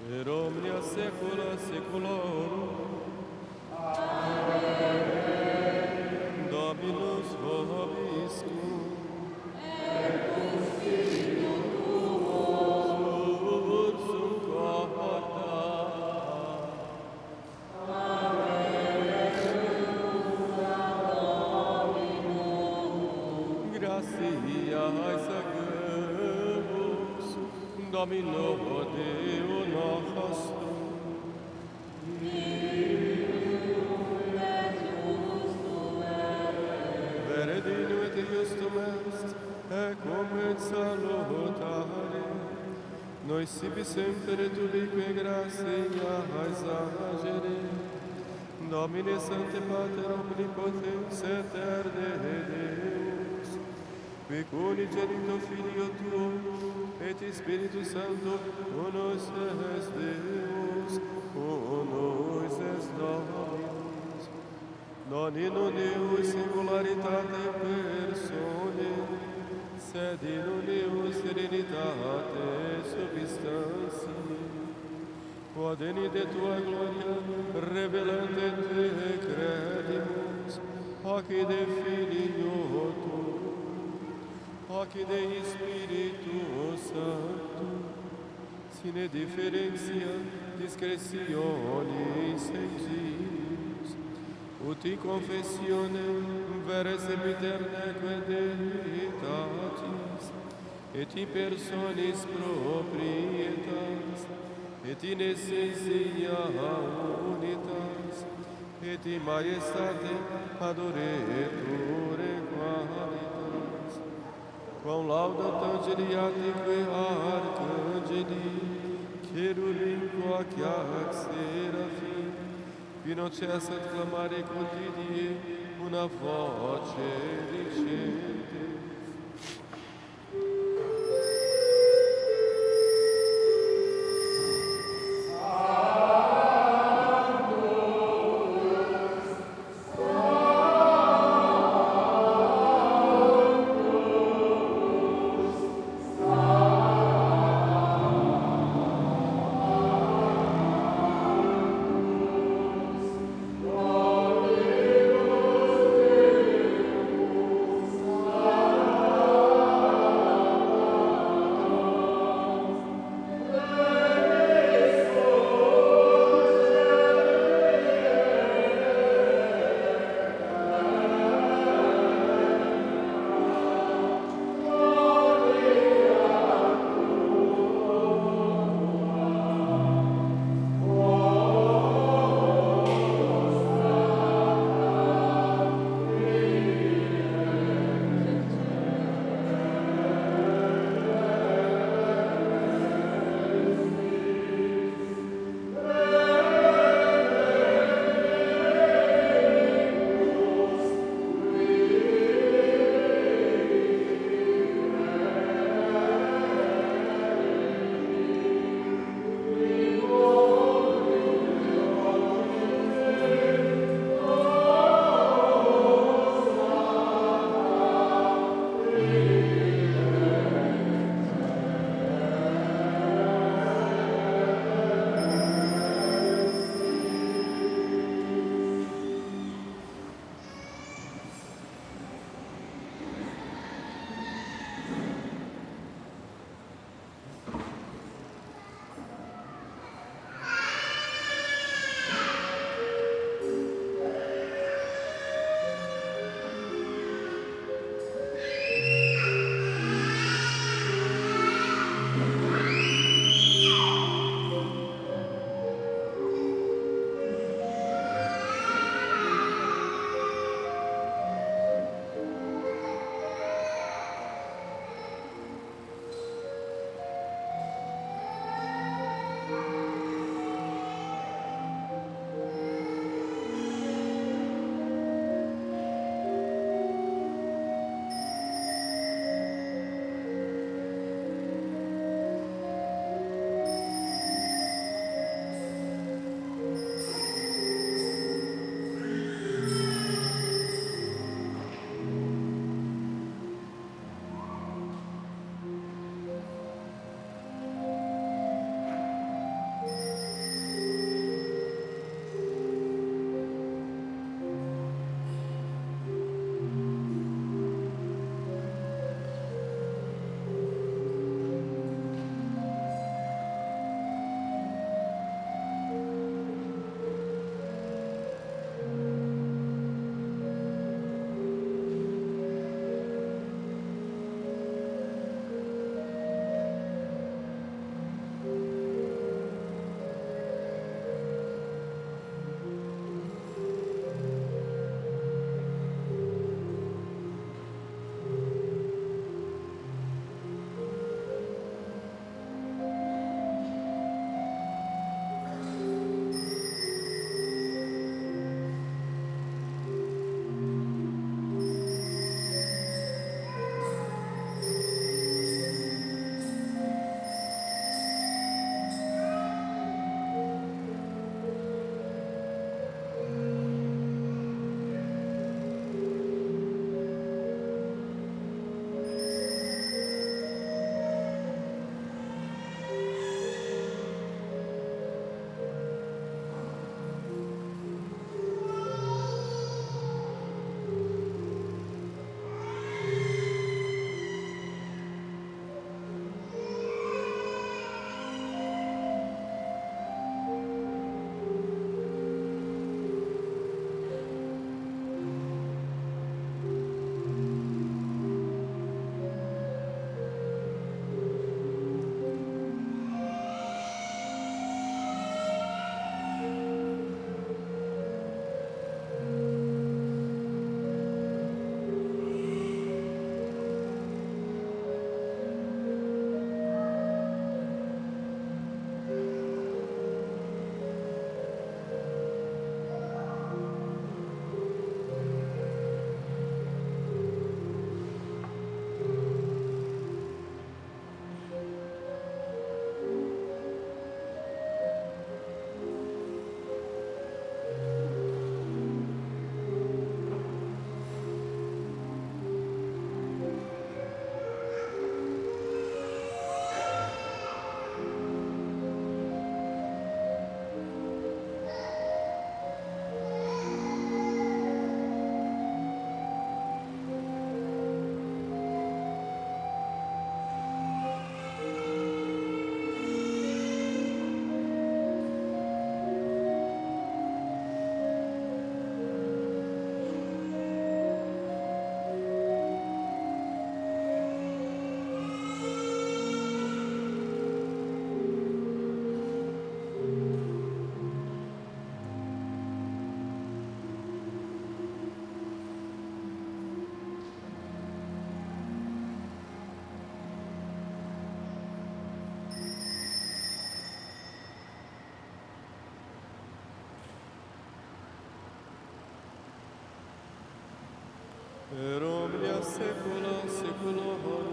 Speaker 1: per omnia saecula saeculorum. Dominus vobiscum. Sursum corda. Gracias aguemus, Domino Deo nostro. Veredino et justum est, ecum et salutare. Noi sibi sempre tubique gratias agere. Domine Sancte Pater omnipotens eterne Deus, qui unigenito Filio Tuo, et Spiritus Sancto, unus es Deus, unus es Dominus, non in unius singularitate personae, sed in unius trinitate substantiae, quod in de Tua gloria revelante Te credimus, hoc de Filio Tuo, hoc de Spiritu Sancto, sine differentia discretionis exius, ut in confessionem vere sempiterneque Deitatis, et in personis proprietas, et in essentia unitas, et in majestate adoretur qualitas, quam laudat angeliatique arcangeli, cherubim quaquiac serafim, qui non cessat clamare quotidie una voce dicente.
Speaker 2: Amen.
Speaker 1: seculorum.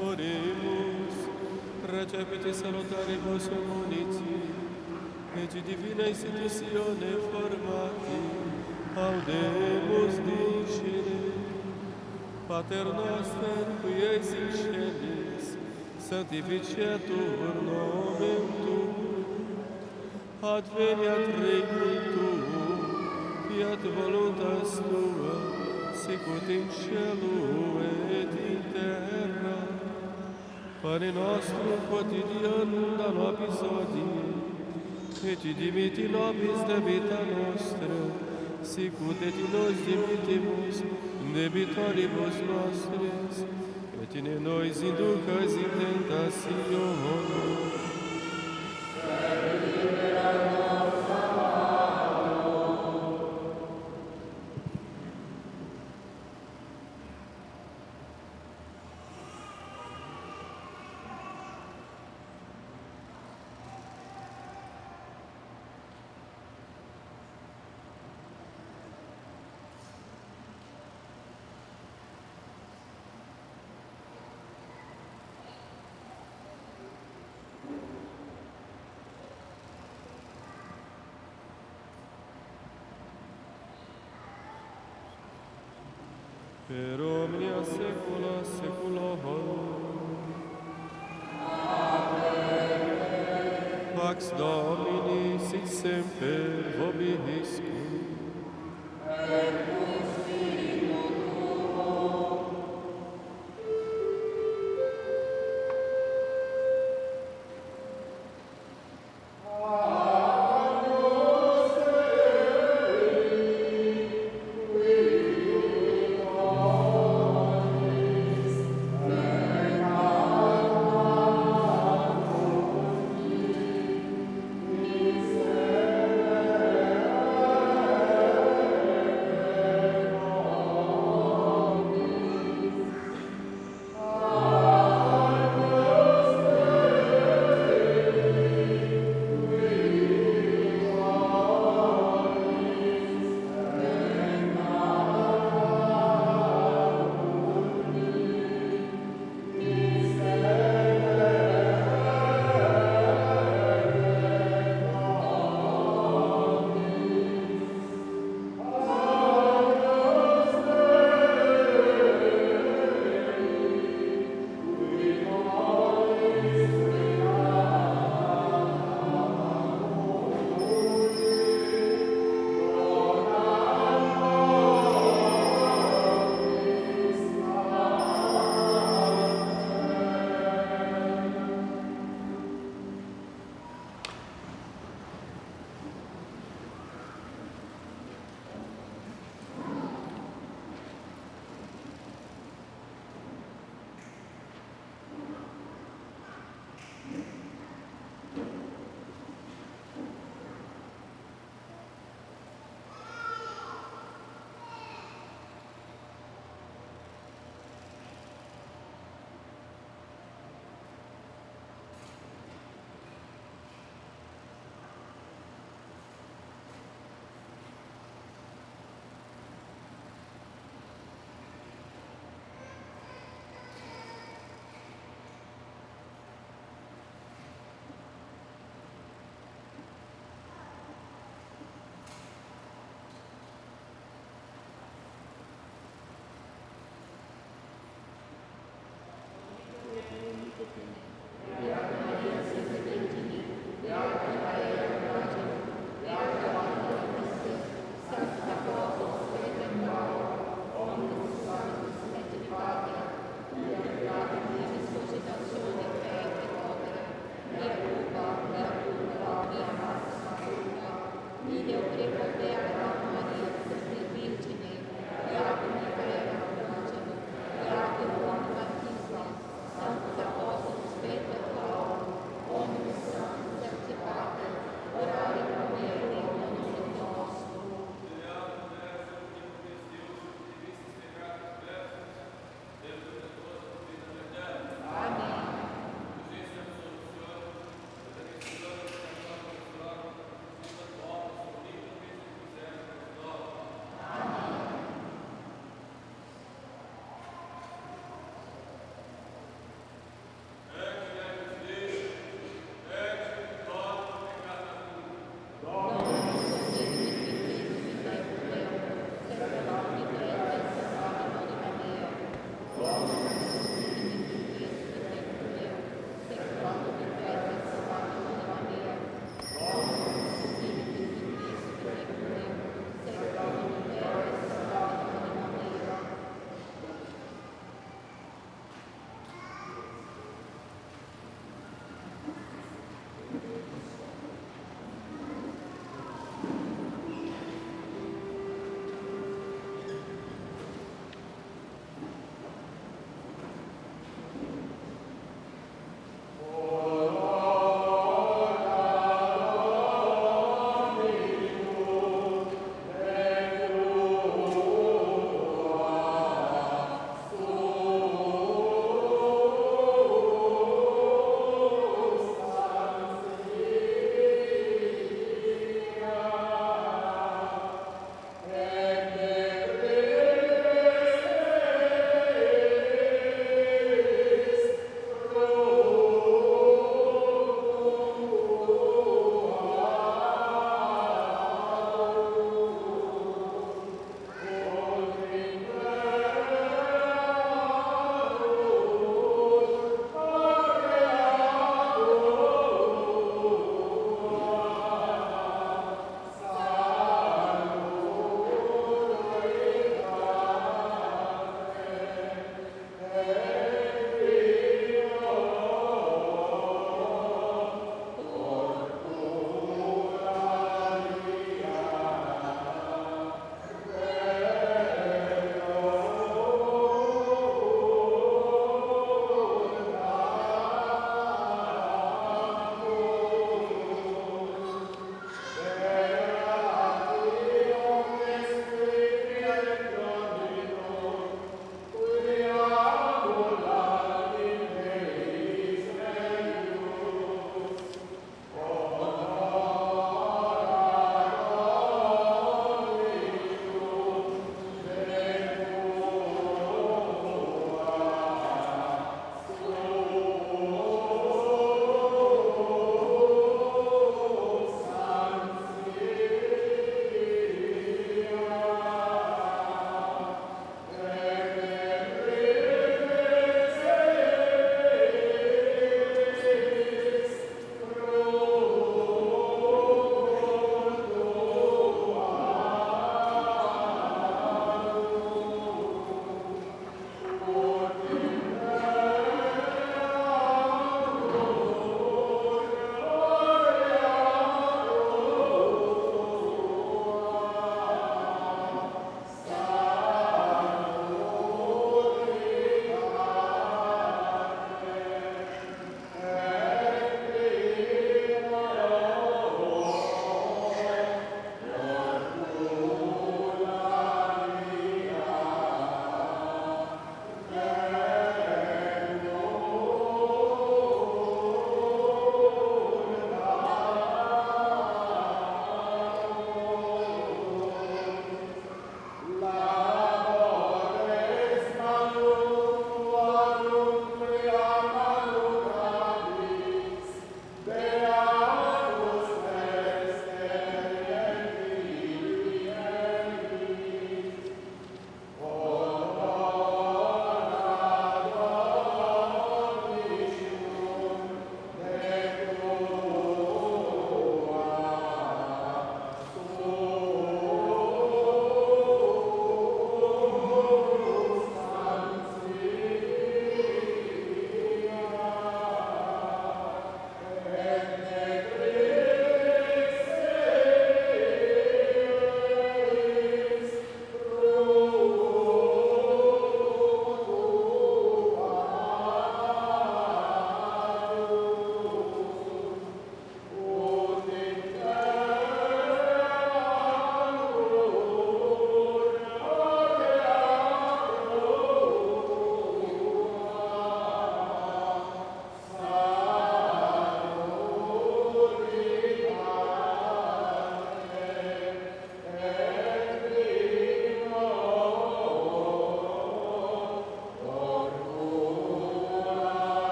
Speaker 1: Oremus, recepite salutaribus muniti, et divina institutione formati, audemus dicere. Pater noster, qui eis in celis, sanctificetur nomen tuum, adveniat regnum tuum, fiat voluntas tua, sicut in cielo et in terra. Pane nostrum quotidianum da nobis hodie, et dimitti nobis debita nostra, sicut et nos dimittimus debitoribus nostris, et ne nos inducas in tentationem, per omnia saecula saeculorum. Pax Domini sit semper vobiscum.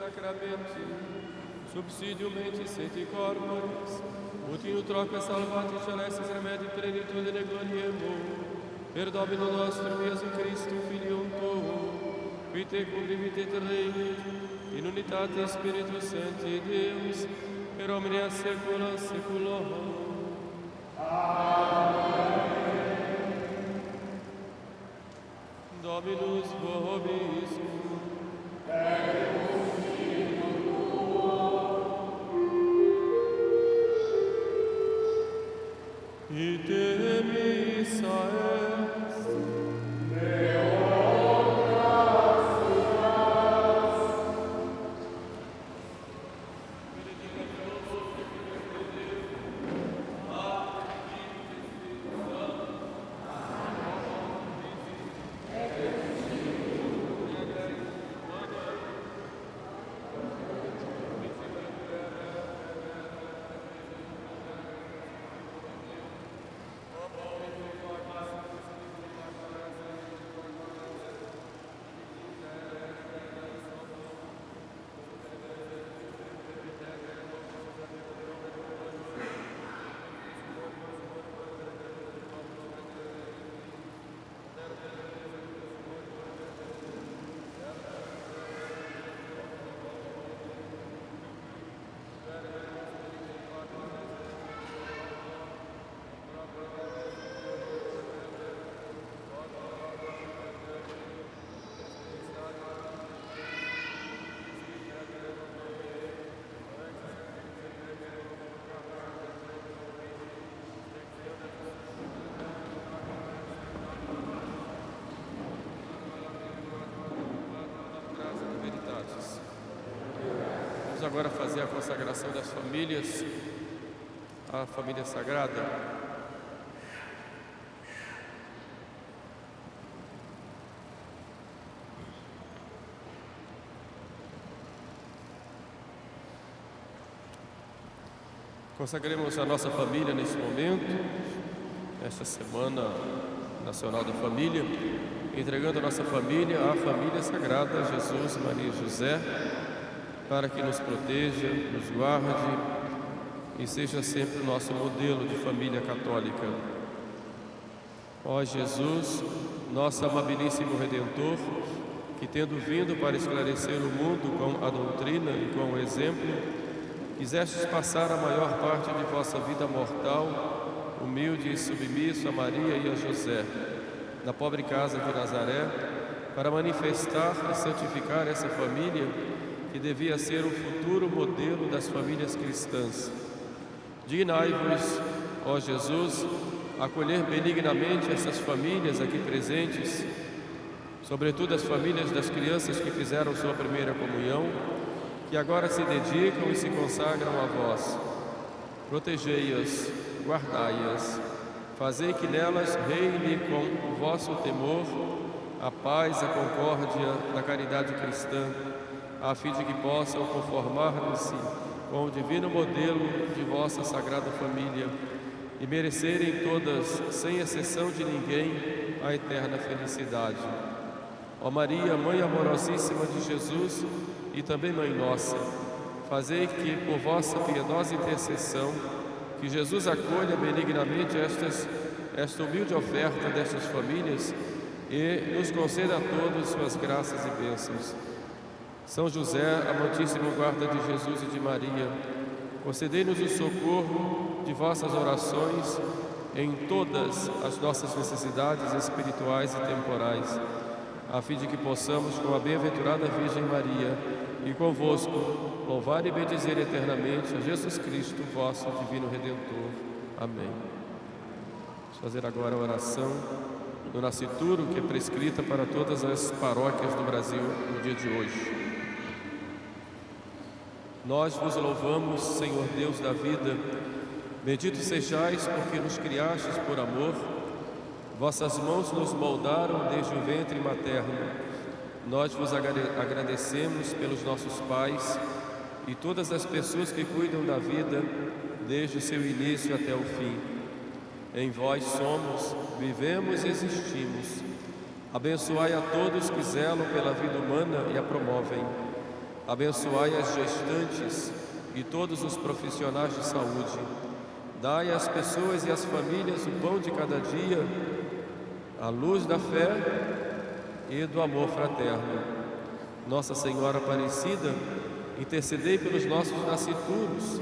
Speaker 1: sacramenti, subsidium mentis et corporis, utino troca salvati celestis remedi plenitudine gloriemo, per Domino nostrum Iesu Christum Filium Tuum, qui tecum vivit et regnit, in unitate Spiritus Sancti Deus, per omnia saecula saeculorum. Dominus vobiscum. Ite missa est. Vamos agora fazer a consagração das famílias, a família sagrada. Consagremos a nossa família nesse momento, nesta Semana Nacional da Família, entregando a nossa família à família sagrada, Jesus, Maria e José, para que nos proteja, nos guarde e seja sempre o nosso modelo de família católica. Ó Jesus, nosso amabilíssimo Redentor, que tendo vindo para esclarecer o mundo com a doutrina e com o exemplo, quisestes passar a maior parte de vossa vida mortal, humilde e submisso a Maria e a José, na pobre casa de Nazaré, para manifestar e santificar essa família que devia ser o futuro modelo das famílias cristãs. Dignai-vos, ó Jesus, acolher benignamente essas famílias aqui presentes, sobretudo as famílias das crianças que fizeram sua primeira comunhão, que agora se dedicam e se consagram a vós. Protegei-as, guardai-as, fazei que nelas reine com o vosso temor a paz, a concórdia da caridade cristã, a fim de que possam conformar-se com o divino modelo de vossa sagrada família e merecerem todas, sem exceção de ninguém, a eterna felicidade. Ó Maria, Mãe amorosíssima de Jesus e também Mãe nossa, fazei que, por vossa piedosa intercessão, que Jesus acolha benignamente esta humilde oferta destas famílias e nos conceda a todos suas graças e bênçãos. São José, amantíssimo guarda de Jesus e de Maria, concedei-nos o socorro de vossas orações em todas as nossas necessidades espirituais e temporais, a fim de que possamos, com a bem-aventurada Virgem Maria e convosco, louvar e bendizer eternamente a Jesus Cristo, vosso divino Redentor. Amém. Vamos fazer agora a oração do nascituro, que é prescrita para todas as paróquias do Brasil no dia de hoje. Nós vos louvamos, Senhor Deus da vida, bendito sejais porque nos criastes por amor, vossas mãos nos moldaram desde o ventre materno. Nós vos agradecemos pelos nossos pais e todas as pessoas que cuidam da vida desde o seu início até o fim. Em vós somos, vivemos e existimos. Abençoai a todos que zelam pela vida humana e a promovem. Abençoai as gestantes e todos os profissionais de saúde. Dai às pessoas e às famílias o pão de cada dia, a luz da fé e do amor fraterno. Nossa Senhora Aparecida, intercedei pelos nossos nascituros,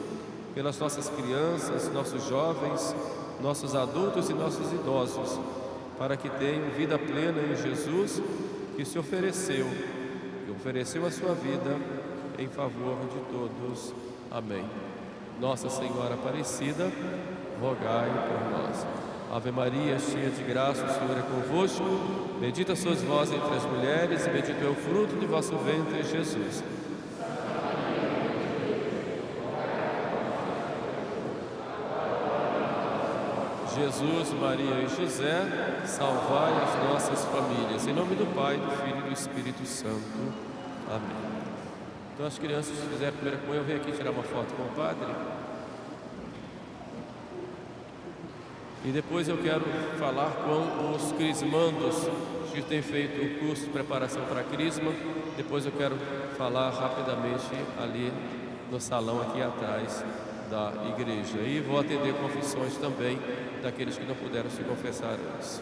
Speaker 1: pelas nossas crianças, nossos jovens, nossos adultos e nossos idosos, para que tenham vida plena em Jesus, que se ofereceu, que ofereceu a sua vida em favor de todos. Amém. Nossa Senhora Aparecida, rogai por nós. Ave Maria, cheia de graça, o Senhor é convosco. Bendita sois vós entre as mulheres, e bendito é o fruto do vosso ventre, Jesus. Jesus, Maria e José, salvai as nossas famílias. Em nome do Pai, do Filho e do Espírito Santo. Amém. Então, as crianças, se quiserem a primeira comunhão, vem aqui tirar uma foto com o padre. E depois eu quero falar com os crismandos que têm feito o curso de preparação para a crisma. Depois eu quero falar rapidamente ali no salão aqui atrás da igreja. E vou atender confissões também daqueles que não puderam se confessar antes.